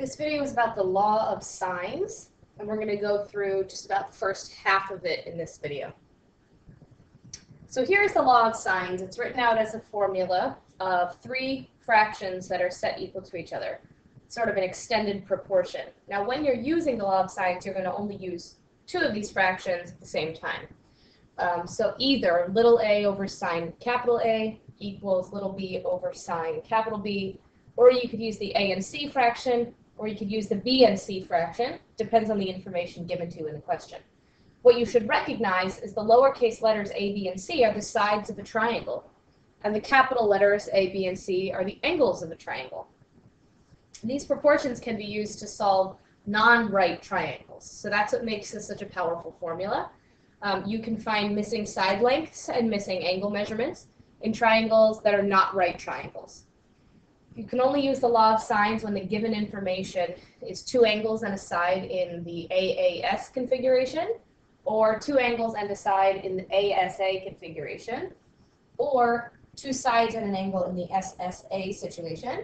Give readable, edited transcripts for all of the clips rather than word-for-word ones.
This video is about the law of sines, and we're going to go through just about the first half of it in this video. So here's the law of sines. It's written out as a formula of three fractions that are set equal to each other, sort of an extended proportion. Now when you're using the law of sines, you're going to only use two of these fractions at the same time. So either little a over sine capital A equals little b over sine capital B, or you could use the a and c fraction, or you could use the b and c fraction, depends on the information given to you in the question. What you should recognize is the lowercase letters a, b, and c are the sides of a triangle, and the capital letters a, b, and c are the angles of a triangle. These proportions can be used to solve non-right triangles, so that's what makes this such a powerful formula. You can find missing side lengths and missing angle measurements in triangles that are not right triangles. You can only use the law of sines when the given information is two angles and a side in the AAS configuration, or two angles and a side in the ASA configuration, or two sides and an angle in the SSA situation.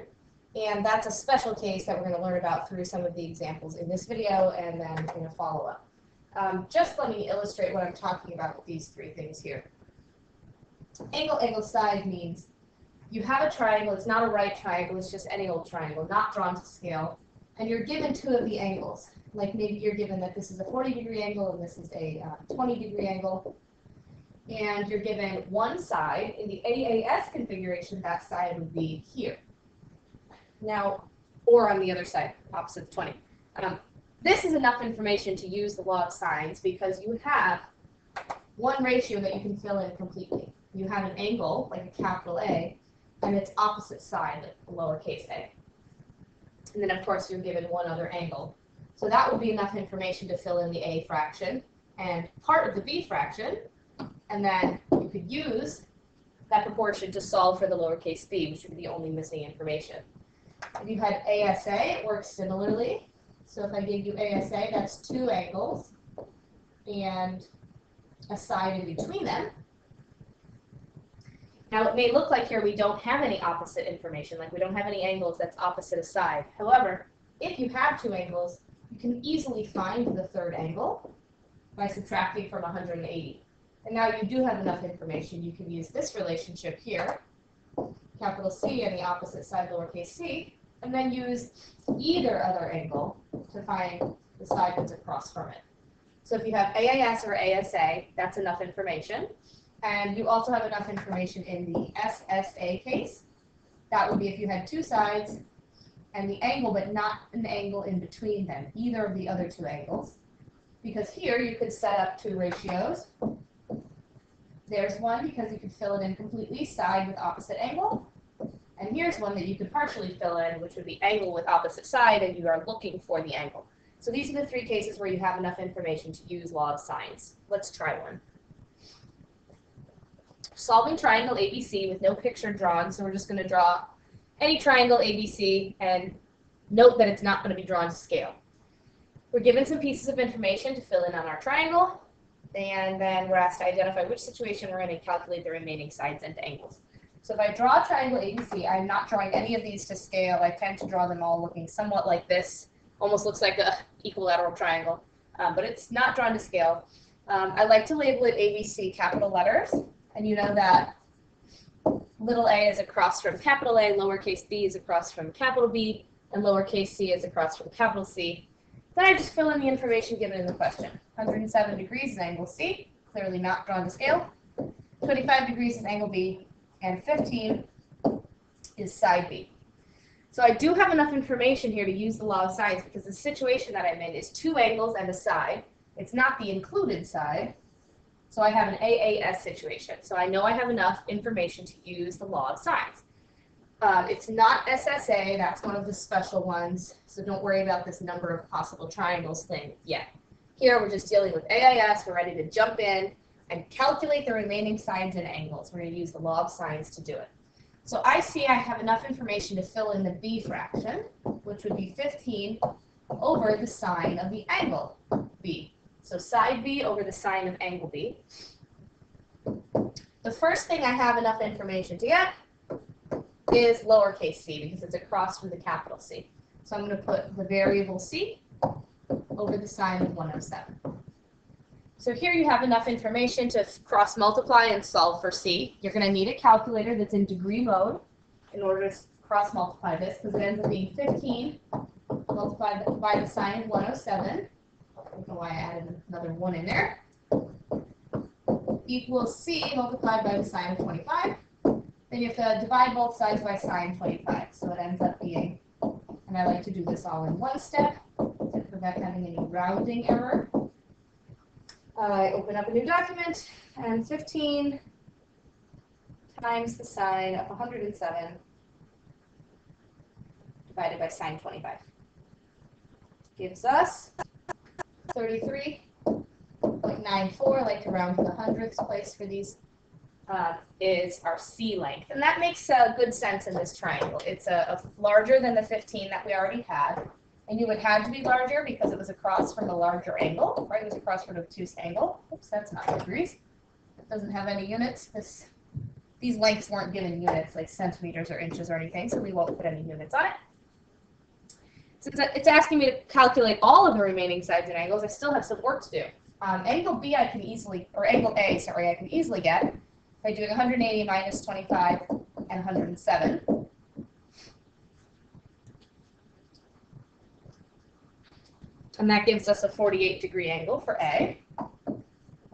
And that's a special case that we're going to learn about through some of the examples in this video and then in a follow-up. Just let me illustrate what I'm talking about with these three things here. Angle, angle, side means you have a triangle. It's not a right triangle. It's just any old triangle, not drawn to scale. And you're given two of the angles. Like maybe you're given that this is a 40-degree angle and this is a 20-degree angle. And you're given one side. In the AAS configuration, that side would be here. Now, or on the other side, opposite of 20. This is enough information to use the law of sines because you have one ratio that you can fill in completely. You have an angle, like a capital A, and its opposite side, like a lowercase a. And then, of course, you're given one other angle. So that would be enough information to fill in the A fraction and part of the B fraction, and then you could use that proportion to solve for the lowercase b, which would be the only missing information. If you had ASA, it works similarly. So if I gave you ASA, that's two angles and a side in between them. Now, it may look like here we don't have any opposite information, like we don't have any angles that's opposite a side. However, if you have two angles, you can easily find the third angle by subtracting from 180. And now you do have enough information. You can use this relationship here, capital C and the opposite side, lowercase c, and then use either other angle to find the side that's across from it. So if you have AAS or ASA, that's enough information. And you also have enough information in the SSA case. That would be if you had two sides and the angle, but not an angle in between them, either of the other two angles. Because here you could set up two ratios. There's one because you could fill it in completely, side with opposite angle. And here's one that you could partially fill in, which would be angle with opposite side, and you are looking for the angle. So these are the three cases where you have enough information to use law of sines. Let's try one. Solving triangle ABC with no picture drawn, so we're just going to draw any triangle ABC and note that it's not going to be drawn to scale. We're given some pieces of information to fill in on our triangle, and then we're asked to identify which situation we're in and calculate the remaining sides and angles. So if I draw a triangle ABC, I'm not drawing any of these to scale. I tend to draw them all looking somewhat like this. Almost looks like a equilateral triangle, but it's not drawn to scale. I like to label it ABC capital letters. And you know that little a is across from capital A, lowercase b is across from capital B, and lowercase c is across from capital C. Then I just fill in the information given in the question. 107 degrees is angle C, clearly not drawn to scale. 25 degrees is angle B, and 15 is side B. So I do have enough information here to use the law of sines because the situation that I'm in is two angles and a side. It's not the included side. So I have an AAS situation. So I know I have enough information to use the law of sines. It's not SSA. That's one of the special ones. So don't worry about this number of possible triangles thing yet. Here we're just dealing with AAS. We're ready to jump in and calculate the remaining sides and angles. We're going to use the law of sines to do it. So I see I have enough information to fill in the B fraction, which would be 15 over the sine of the angle B. So side B over the sine of angle B. The first thing I have enough information to get is lowercase c because it's across from the capital C. So I'm going to put the variable c over the sine of 107. So here you have enough information to cross multiply and solve for c. You're going to need a calculator that's in degree mode in order to cross multiply this, because it ends up being 15 multiplied by the sine of 107. I don't know why I added another 1 in there. Equals c multiplied by the sine of 25. Then you have to divide both sides by sine 25. So it ends up being, and I like to do this all in one step to prevent having any rounding error. I open up a new document, and 15 times the sine of 107 divided by sine 25 gives us 33.94. I like to round to the hundredths place for these, is our C length. And that makes good sense in this triangle. It's larger than the 15 that we already had. I knew it had to be larger because it was across from a larger angle, right? It was across from an obtuse angle. Oops, that's not degrees. It doesn't have any units. These lengths weren't given units like centimeters or inches or anything, so we won't put any units on it. Since it's asking me to calculate all of the remaining sides and angles, I still have some work to do. Angle B I can easily, or angle A, sorry, I can easily get by doing 180 minus 25 and 107. And that gives us a 48-degree angle for A.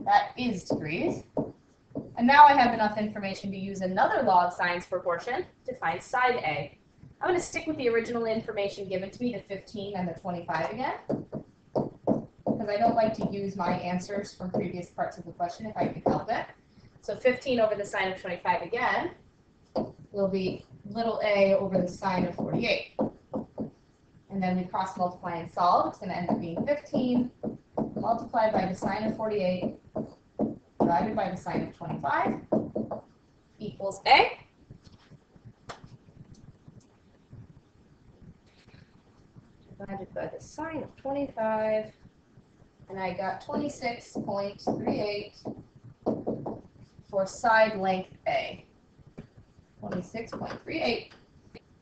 That is degrees. And now I have enough information to use another law of sines proportion to find side A. I'm going to stick with the original information given to me, the 15 and the 25 again, because I don't like to use my answers from previous parts of the question if I can help it. So 15 over the sine of 25 again will be little a over the sine of 48. And then we cross multiply and solve. It's going to end up being 15 multiplied by the sine of 48 divided by the sine of 25 equals A. Divided by the sine of 25, and I got 26.38 for side length A. 26.38.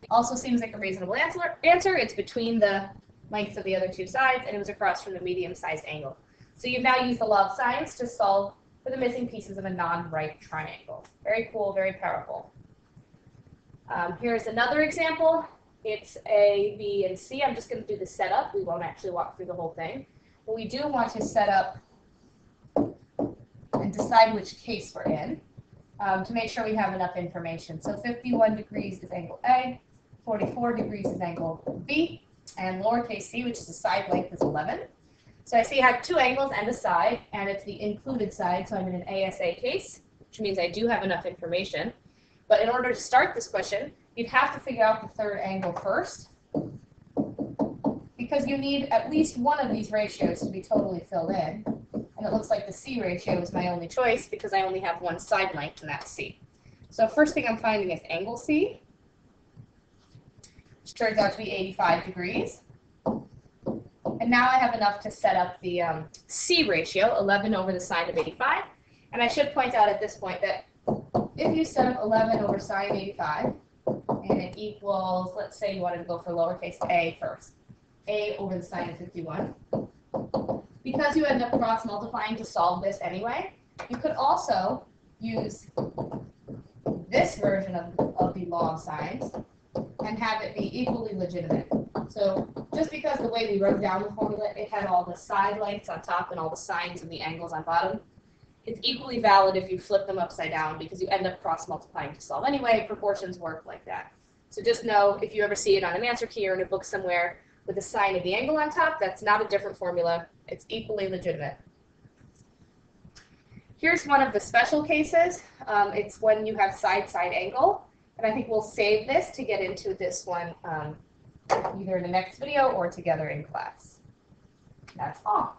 Also seems like a reasonable answer. It's between the lengths of the other two sides, and it was across from the medium-sized angle. So you've now used the law of sines to solve for the missing pieces of a non-right triangle. Very cool, very powerful. Here's another example. It's A, B, and C. I'm just going to do the setup. We won't actually walk through the whole thing. But we do want to set up and decide which case we're in to make sure we have enough information. So 51 degrees is angle A, 44 degrees is angle B, and lowercase c, which is the side length, is 11. So I see I have two angles and a side, and it's the included side, so I'm in an ASA case, which means I do have enough information. But in order to start this question, you'd have to figure out the third angle first, because you need at least one of these ratios to be totally filled in. And it looks like the C ratio is my only choice because I only have one side length, and that's C. So first thing I'm finding is angle C, which turns out to be 85 degrees. And now I have enough to set up the C ratio, 11 over the sine of 85. And I should point out at this point that if you set up 11 over sine 85, and it equals, let's say you wanted to go for lowercase a first, a over the sine of 51. Because you end up cross-multiplying to solve this anyway, you could also use this version of the law of sines and have it be equally legitimate. So just because the way we wrote down the formula, it had all the side lengths on top and all the sines and the angles on bottom, it's equally valid if you flip them upside down because you end up cross-multiplying to solve anyway. Proportions work like that. So just know if you ever see it on an answer key or in a book somewhere with the sine of the angle on top, that's not a different formula. It's equally legitimate. Here's one of the special cases. It's when you have side-side angle. And I think we'll save this to get into this one either in the next video or together in class. That's all.